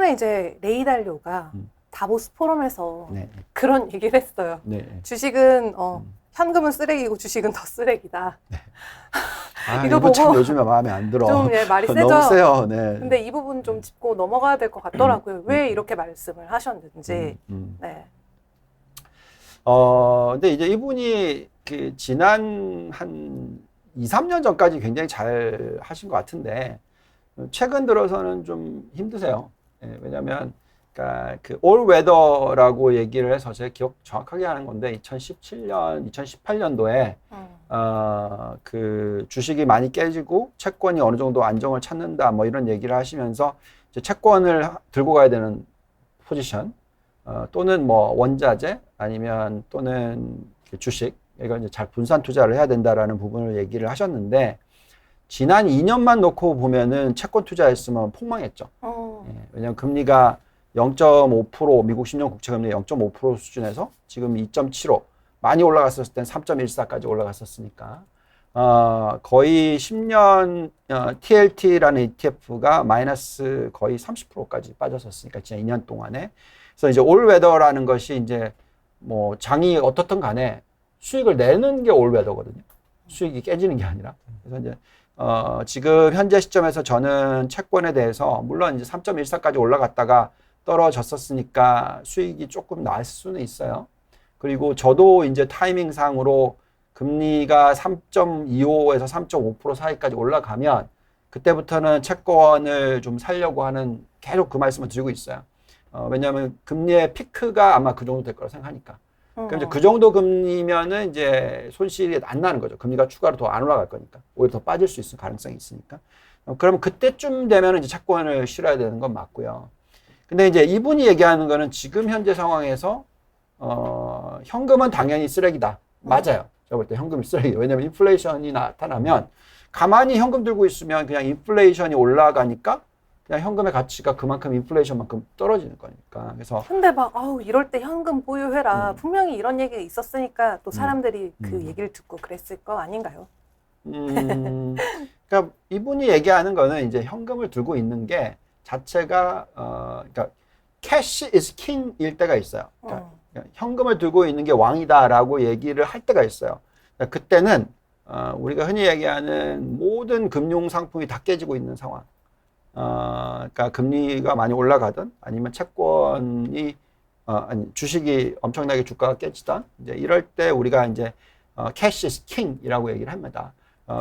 최근에 이제 레이 달리오가 다보스 포럼에서 네. 그런 얘기를 했어요. 네. 주식은 현금은 쓰레기고 주식은 더 쓰레기다. 네. 아, 이거 이거 참 보고 요즘에 마음에 안 들어. 좀 말이 세죠. 너무 세요. 네. 근데 이 부분 좀 짚고 넘어가야 될 것 같더라고요. 왜 이렇게 말씀을 하셨는지. 네. 근데 이제 이분이 그 지난 한 2, 3년 전까지 굉장히 잘 하신 것 같은데 최근 들어서는 좀 힘드세요. 예, 왜냐면 그러니까 그 all weather라고 얘기를 해서 제가 기억 정확하게 하는 건데 2017년, 2018년도에 그 주식이 많이 깨지고 채권이 어느 정도 안정을 찾는다 뭐 이런 얘기를 하시면서 이제 채권을 들고 가야 되는 포지션 또는 뭐 원자재 아니면 또는 주식 이걸 이제 잘 분산 투자를 해야 된다라는 부분을 얘기를 하셨는데 지난 2년만 놓고 보면은 채권 투자했으면 폭망했죠. 예, 왜냐하면 금리가 0.5% 미국 10년 국채 금리 0.5% 수준에서 지금 2.75 많이 올라갔었을 땐 3.14까지 올라갔었으니까 거의 10년 TLT라는 ETF가 마이너스 거의 30%까지 빠졌었으니까 진짜 2년 동안에 그래서 이제 올웨더라는 것이 이제 뭐 장이 어떻든 간에 수익을 내는 게 올웨더거든요. 수익이 깨지는 게 아니라. 그래서 이제 지금 현재 시점에서 저는 채권에 대해서 물론 이제 3.14까지 올라갔다가 떨어졌었으니까 수익이 조금 나을 수는 있어요. 그리고 저도 이제 타이밍상으로 금리가 3.25에서 3.5% 사이까지 올라가면 그때부터는 채권을 좀 살려고 하는 계속 그 말씀을 드리고 있어요. 왜냐하면 금리의 피크가 아마 그 정도 될 거라 생각하니까. 그럼 이제 그 정도 금리면은 이제 손실이 안 나는 거죠. 금리가 추가로 더 안 올라갈 거니까. 오히려 더 빠질 수 있을 가능성이 있으니까. 그러면 그때쯤 되면은 이제 채권을 실어야 되는 건 맞고요. 근데 이제 이분이 얘기하는 거는 지금 현재 상황에서 현금은 당연히 쓰레기다. 맞아요. 제가 볼 때 현금이 쓰레기. 왜냐면 인플레이션이 나타나면 가만히 현금 들고 있으면 그냥 인플레이션이 올라가니까 그냥 현금의 가치가 그만큼 인플레이션만큼 떨어지는 거니까. 그래서 근데 막 이럴 때 현금 보유해라. 분명히 이런 얘기가 있었으니까 또 사람들이 그 얘기를 듣고 그랬을 거 아닌가요? 그러니까 이분이 얘기하는 거는 이제 현금을 들고 있는 게 자체가 그러니까 cash is king일 때가 있어요. 그러니까 현금을 들고 있는 게 왕이다라고 얘기를 할 때가 있어요. 그러니까 그때는 우리가 흔히 얘기하는 모든 금융 상품이 다 깨지고 있는 상황. 그러니까 금리가 많이 올라가든 아니면 채권이 아니 주식이 엄청나게 주가가 깨지던 이제 이럴 때 우리가 이제 cash is king이라고 얘기를 합니다.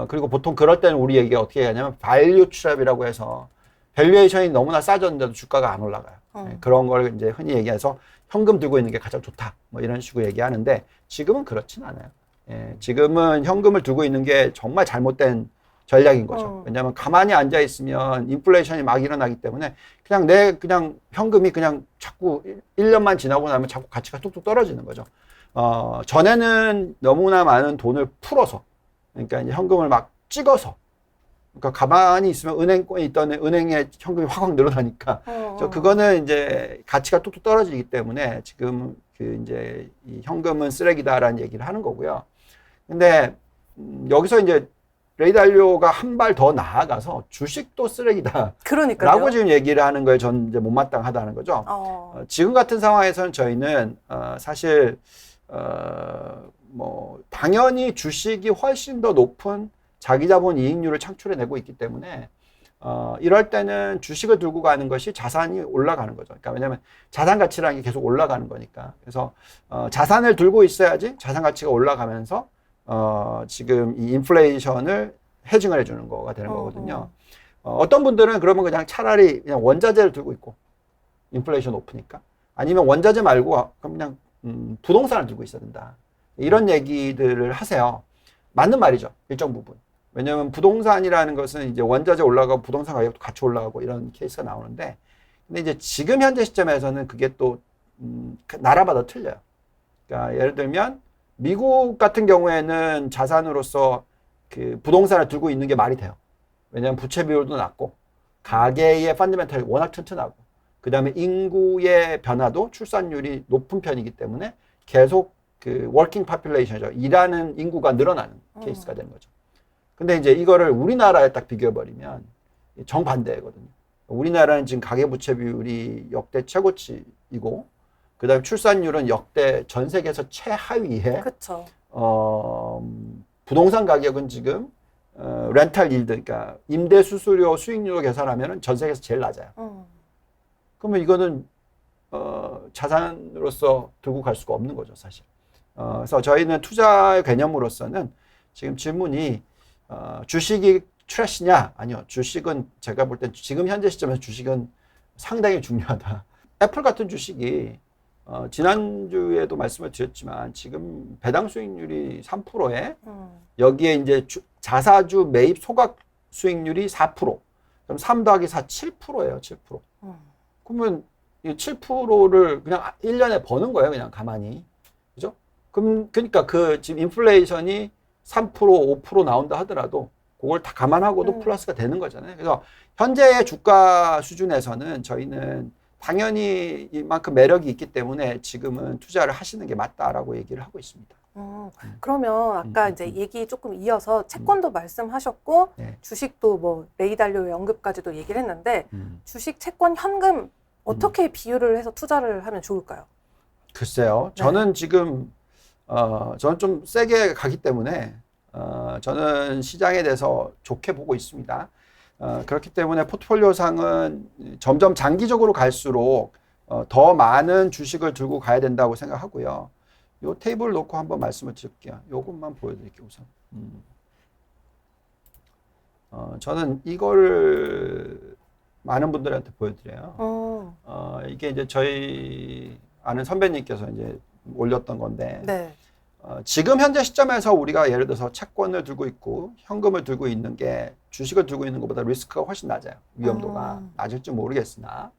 그리고 보통 그럴 때는 우리 얘기가 어떻게 하냐면 value trap이라고 해서 밸류에이션이 너무나 싸졌는데도 주가가 안 올라가요. 네, 그런 걸 이제 흔히 얘기해서 현금 들고 있는 게 가장 좋다. 뭐 이런 식으로 얘기하는데 지금은 그렇진 않아요. 예, 지금은 현금을 들고 있는 게 정말 잘못된 전략인 거죠. 왜냐하면 가만히 앉아 있으면 인플레이션이 막 일어나기 때문에 그냥 현금이 그냥 자꾸 1년만 지나고 나면 자꾸 가치가 뚝뚝 떨어지는 거죠. 전에는 너무나 많은 돈을 풀어서 그러니까 이제 현금을 막 찍어서 그러니까 가만히 있으면 은행권에 있던 은행에 현금이 확 늘어나니까 그거는 이제 가치가 뚝뚝 떨어지기 때문에 지금 그 이제 이 현금은 쓰레기다라는 얘기를 하는 거고요. 근데 여기서 이제 레이 달리오가 한 발 더 나아가서 주식도 쓰레기다. 그러니까요. 라고 지금 얘기를 하는 거예요. 전 이제 못마땅하다는 거죠. 지금 같은 상황에서는 저희는 사실 뭐 당연히 주식이 훨씬 더 높은 자기 자본 이익률을 창출해내고 있기 때문에 이럴 때는 주식을 들고 가는 것이 자산이 올라가는 거죠. 그러니까 왜냐하면 자산 가치라는 게 계속 올라가는 거니까. 그래서 자산을 들고 있어야지 자산 가치가 올라가면서 지금 이 인플레이션을 헤징을 해주는 거가 되는 거거든요. 어떤 분들은 그러면 그냥 차라리 그냥 원자재를 들고 있고 인플레이션 높으니까 아니면 원자재 말고 그냥 부동산을 들고 있어야 된다. 이런 얘기들을 하세요. 맞는 말이죠. 일정 부분. 왜냐하면 부동산이라는 것은 이제 원자재 올라가고 부동산 가격도 같이 올라가고 이런 케이스가 나오는데 근데 이제 지금 현재 시점에서는 그게 또 나라마다 틀려요. 그러니까 예를 들면 미국 같은 경우에는 자산으로서 그 부동산을 들고 있는 게 말이 돼요. 왜냐하면 부채 비율도 낮고 가계의 펀더멘털이 워낙 튼튼하고 그 다음에 인구의 변화도 출산율이 높은 편이기 때문에 계속 그 워킹 파퓰레이션이죠. 일하는 인구가 늘어나는 케이스가 되는 거죠. 근데 이제 이거를 우리나라에 딱 비교해버리면 정반대거든요. 우리나라는 지금 가계부채 비율이 역대 최고치이고, 그다음에 출산율은 역대 전 세계에서 최하위에, 그렇죠. 부동산 가격은 지금 렌탈 일드, 그러니까 임대 수수료 수익률로 계산하면 전 세계에서 제일 낮아요. 그러면 이거는 자산으로서 들고 갈 수가 없는 거죠, 사실. 그래서 저희는 투자 개념으로서는 지금 질문이 주식이 트래시냐? 아니요. 주식은 제가 볼 땐 지금 현재 시점에서 주식은 상당히 중요하다. 애플 같은 주식이 지난주에도 말씀을 드렸지만 지금 배당 수익률이 3%에 여기에 이제 자사주 매입 소각 수익률이 4%. 그럼 3 더하기 4 7%예요. 7%. 그러면 이 7%를 그냥 1년에 버는 거예요. 그냥 가만히. 그죠? 그러니까 그 지금 인플레이션이 3%, 5% 나온다 하더라도 그걸 다 감안하고도 플러스가 되는 거잖아요. 그래서 현재의 주가 수준에서는 저희는 당연히 이만큼 매력이 있기 때문에 지금은 투자를 하시는 게 맞다라고 얘기를 하고 있습니다. 그러면 아까 이제 얘기 조금 이어서 채권도 말씀하셨고 네. 주식도 뭐 레이달료 연금까지도 얘기를 했는데 주식, 채권, 현금 어떻게 비율을 해서 투자를 하면 좋을까요? 글쎄요. 네. 저는 지금 저는 좀 세게 가기 때문에 저는 시장에 대해서 좋게 보고 있습니다. 그렇기 때문에 포트폴리오상은 점점 장기적으로 갈수록 더 많은 주식을 들고 가야 된다고 생각하고요. 이 테이블 놓고 한번 말씀을 드릴게요. 이것만 보여드릴게요, 우선. 저는 이거를 많은 분들한테 보여드려요. 이게 이제 저희 아는 선배님께서 이제 올렸던 건데, 네. 지금 현재 시점에서 우리가 예를 들어서 채권을 들고 있고 현금을 들고 있는 게 주식을 들고 있는 것보다 리스크가 훨씬 낮아요. 위험도가 낮을지 모르겠으나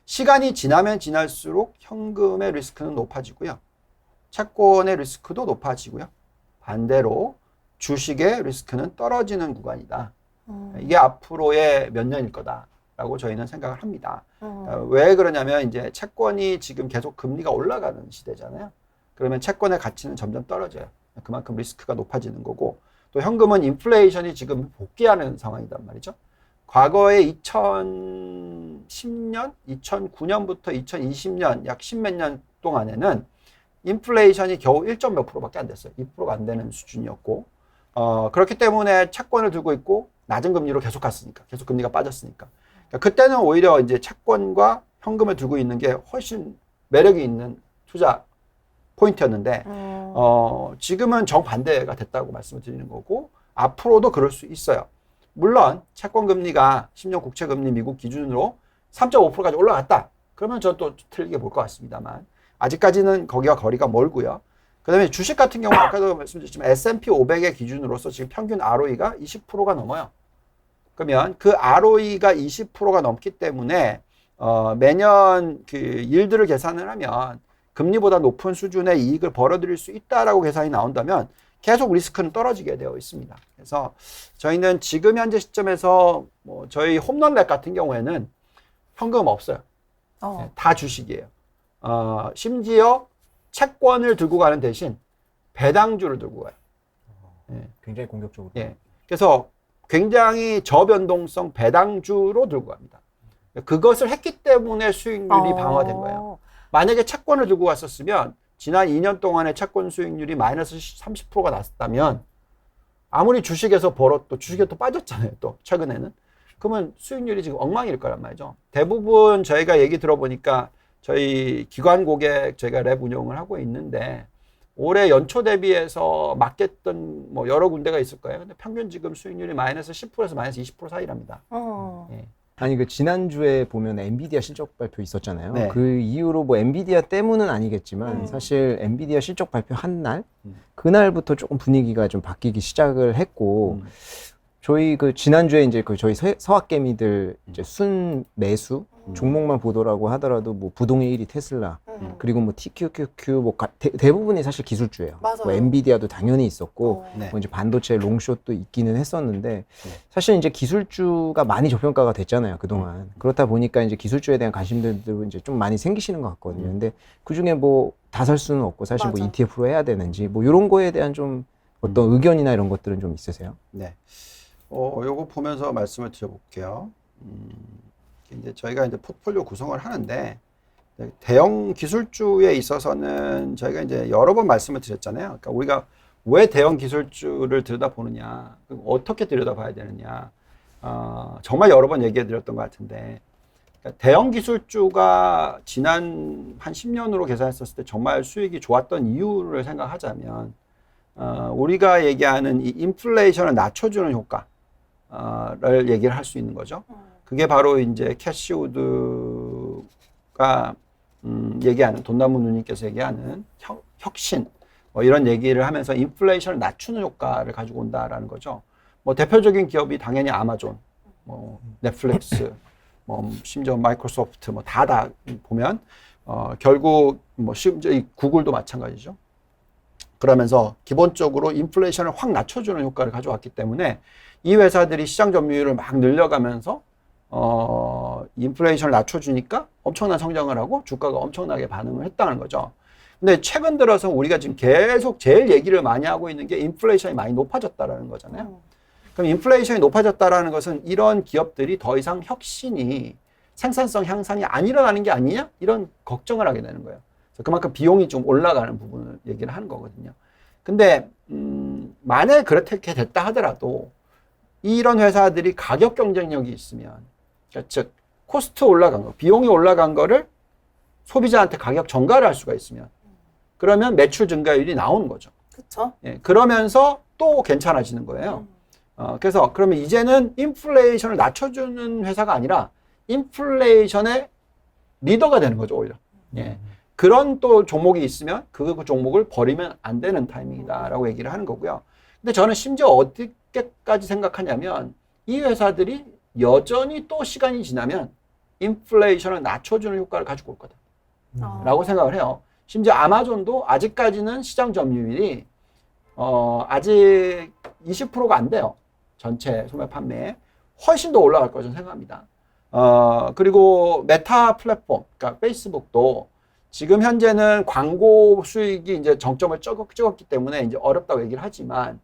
시간이 지나면 지날수록 현금의 리스크는 높아지고요. 채권의 리스크도 높아지고요. 반대로 주식의 리스크는 떨어지는 구간이다. 이게 앞으로의 몇 년일 거다라고 저희는 생각을 합니다. 왜 그러냐면 이제 채권이 지금 계속 금리가 올라가는 시대잖아요. 그러면 채권의 가치는 점점 떨어져요. 그만큼 리스크가 높아지는 거고, 또 현금은 인플레이션이 지금 복귀하는 상황이란 말이죠. 과거에 2010년, 2009년부터 2020년 약 10몇 년 동안에는 인플레이션이 겨우 1. 몇 %밖에 안 됐어요. 2%가 안 되는 수준이었고, 그렇기 때문에 채권을 들고 있고 낮은 금리로 계속 갔으니까, 계속 금리가 빠졌으니까. 그러니까 그때는 오히려 이제 채권과 현금을 들고 있는 게 훨씬 매력이 있는 투자 포인트였는데 지금은 정반대가 됐다고 말씀을 드리는 거고, 앞으로도 그럴 수 있어요. 물론 채권 금리가 10년 국채 금리 미국 기준으로 3.5%까지 올라갔다. 그러면 저는 또 틀리게 볼 것 같습니다만 아직까지는 거기와 거리가 멀고요. 그다음에 주식 같은 경우 아까도 말씀드렸지만 S&P 500의 기준으로서 지금 평균 ROE가 20%가 넘어요. 그러면 그 ROE가 20%가 넘기 때문에 매년 그 일들을 계산을 하면 금리보다 높은 수준의 이익을 벌어들일 수 있다라고 계산이 나온다면 계속 리스크는 떨어지게 되어 있습니다. 그래서 저희는 지금 현재 시점에서 뭐 저희 홈런랩 같은 경우에는 현금 없어요. 네, 다 주식이에요. 심지어 채권을 들고 가는 대신 배당주를 들고 가요. 네. 굉장히 공격적으로. 네. 그래서 굉장히 저변동성 배당주로 들고 갑니다. 그것을 했기 때문에 수익률이 방어된 거예요. 만약에 채권을 들고 갔었으면 지난 2년 동안의 채권 수익률이 마이너스 30%가 났다면 아무리 주식에서 벌었도 주식에 또 빠졌잖아요. 또 최근에는. 그러면 수익률이 지금 엉망일 거란 말이죠. 대부분 저희가 얘기 들어보니까 저희 기관 고객 저희가 랩 운영을 하고 있는데 올해 연초 대비해서 맡겼던 뭐 여러 군데가 있을 거예요. 근데 평균 지금 수익률이 마이너스 10%에서 마이너스 20% 사이랍니다. 예. 아니 그 지난주에 보면 엔비디아 실적 발표 있었잖아요. 네. 그 이후로 뭐 엔비디아 때문은 아니겠지만 사실 엔비디아 실적 발표 한 날 그날부터 조금 분위기가 좀 바뀌기 시작을 했고 저희 그 지난주에 이제 그 저희 서학개미들 이제 순 매수 종목만 보더라고 하더라도 뭐 부동의 1위 테슬라 그리고 뭐 TQQQ 뭐 대부분이 사실 기술주예요. 맞아요. 뭐 엔비디아도 당연히 있었고 네. 뭐 이제 반도체 롱숏도 있기는 했었는데 사실 이제 기술주가 많이 저평가가 됐잖아요 그동안. 그렇다 보니까 이제 기술주에 대한 관심들도 이제 좀 많이 생기시는 것 같거든요. 근데 그 중에 뭐 다 살 수는 없고 사실 맞아. 뭐 ETF로 해야 되는지 뭐 이런 거에 대한 좀 어떤 의견이나 이런 것들은 좀 있으세요? 네. 요거 보면서 말씀을 드려볼게요. 이제 저희가 이제 포트폴리오 구성을 하는데 대형 기술주에 있어서는 저희가 이제 여러 번 말씀을 드렸잖아요. 그러니까 우리가 왜 대형 기술주를 들여다보느냐, 어떻게 들여다봐야 되느냐, 정말 여러 번 얘기해 드렸던 것 같은데, 그러니까 대형 기술주가 지난 한 10년으로 계산했었을 때 정말 수익이 좋았던 이유를 생각하자면, 우리가 얘기하는 이 인플레이션을 낮춰주는 효과를 얘기를 할 수 있는 거죠. 그게 바로 이제 캐시우드가 얘기하는, 돈나무 누님께서 얘기하는 혁신, 뭐 이런 얘기를 하면서 인플레이션을 낮추는 효과를 가지고 온다라는 거죠. 뭐 대표적인 기업이 당연히 아마존, 뭐 넷플릭스, 뭐 심지어 마이크로소프트, 뭐 다 보면 결국 뭐 심지어 이 구글도 마찬가지죠. 그러면서 기본적으로 인플레이션을 확 낮춰주는 효과를 가져왔기 때문에 이 회사들이 시장 점유율을 막 늘려가면서 인플레이션을 낮춰주니까 엄청난 성장을 하고 주가가 엄청나게 반응을 했다는 거죠. 근데 최근 들어서 우리가 지금 계속 제일 얘기를 많이 하고 있는 게 인플레이션이 많이 높아졌다라는 거잖아요. 그럼 인플레이션이 높아졌다라는 것은 이런 기업들이 더 이상 혁신이 생산성 향상이 안 일어나는 게 아니냐? 이런 걱정을 하게 되는 거예요. 그래서 그만큼 비용이 좀 올라가는 부분을 얘기를 하는 거거든요. 근데 만약에 그렇게 됐다 하더라도 이런 회사들이 가격 경쟁력이 있으면, 즉 코스트 올라간 거, 비용이 올라간 거를 소비자한테 가격 전가를 할 수가 있으면, 그러면 매출 증가율이 나오는 거죠. 그렇죠. 예, 그러면서 또 괜찮아지는 거예요. 그래서 그러면 이제는 인플레이션을 낮춰주는 회사가 아니라 인플레이션의 리더가 되는 거죠, 오히려. 예. 그런 또 종목이 있으면 그 종목을 버리면 안 되는 타이밍이다라고 얘기를 하는 거고요. 근데 저는 심지어 어떻게까지 생각하냐면 이 회사들이 여전히 또 시간이 지나면 인플레이션을 낮춰주는 효과를 가지고 올 거다 라고 생각을 해요. 심지어 아마존도 아직까지는 시장 점유율이 아직 20%가 안 돼요. 전체 소매 판매에. 훨씬 더 올라갈 거라고 저는 생각합니다. 그리고 메타 플랫폼, 그러니까 페이스북도 지금 현재는 광고 수익이 이제 정점을 찍었기 때문에 이제 어렵다고 얘기를 하지만,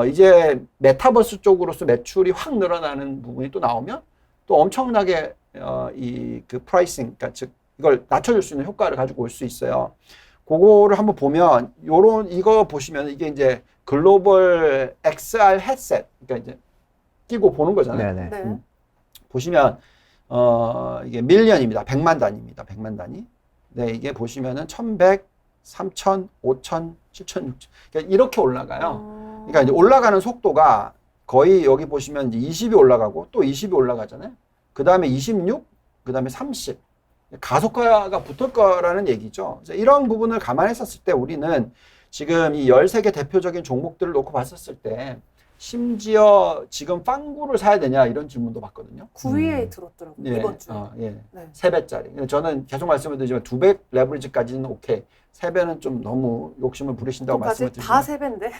이제 메타버스 쪽으로서 매출이 확 늘어나는 부분이 또 나오면 또 엄청나게 그 프라이싱, 그러니까 즉 이걸 낮춰줄 수 있는 효과를 가지고 올 수 있어요. 그거를 한번 보면 이거 보시면 이게 이제 글로벌 XR 헤드셋, 그러니까 이제 끼고 보는 거잖아요. 네네. 네. 보시면 이게 밀리언입니다. 100만 단위입니다. 100만 단위. 네, 이게 보시면은 1100, 3000, 5000, 7000, 6000. 그러니까 이렇게 올라가요. 그러니까 이제 올라가는 속도가 거의 여기 보시면 이제 20이 올라가고 또 20이 올라가잖아요. 그 다음에 26, 그 다음에 30. 가속화가 붙을 거라는 얘기죠. 그래서 이런 부분을 감안했었을 때 우리는 지금 이 13개 대표적인 종목들을 놓고 봤었을 때 심지어 지금 빵구를 사야 되냐 이런 질문도 받거든요. 9위에 들었더라고요. 예, 이번 주에. 예. 네. 3배짜리. 저는 계속 말씀을 드리지만 2배 레버리지까지는 오케이. 3배는 좀 너무 욕심을 부리신다고 말씀을 드리지만. 다 3배인데.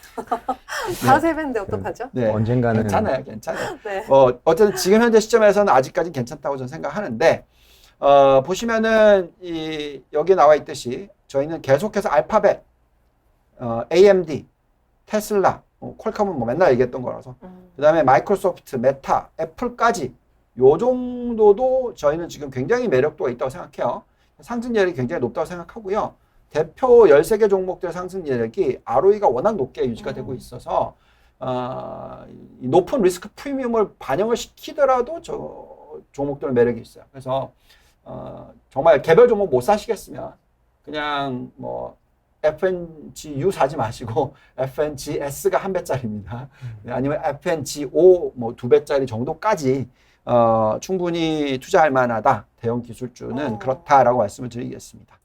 다 3배인데 어떡하죠? 네. 언젠가는 괜찮아요. 네. 어쨌든 지금 현재 시점에서는 아직까지 괜찮다고 저는 생각하는데, 보시면은 여기 나와 있듯이 저희는 계속해서 알파벳, AMD, 테슬라, 퀄컴은 뭐 맨날 얘기했던 거라서, 그 다음에 마이크로소프트, 메타, 애플까지 요 정도도 저희는 지금 굉장히 매력도가 있다고 생각해요. 상승률이 굉장히 높다고 생각하고요. 대표 13개 종목들의 상승률이 ROE가 워낙 높게 유지가 되고 있어서 높은 리스크 프리미엄을 반영을 시키더라도 저 종목들은 매력이 있어요. 그래서 정말 개별 종목 못 사시겠으면 그냥 뭐 FNGU 사지 마시고 FNGS가 1배짜리입니다. 아니면 FNGO 뭐 2배짜리 정도까지 충분히 투자할 만하다. 대형 기술주는 그렇다라고 말씀을 드리겠습니다.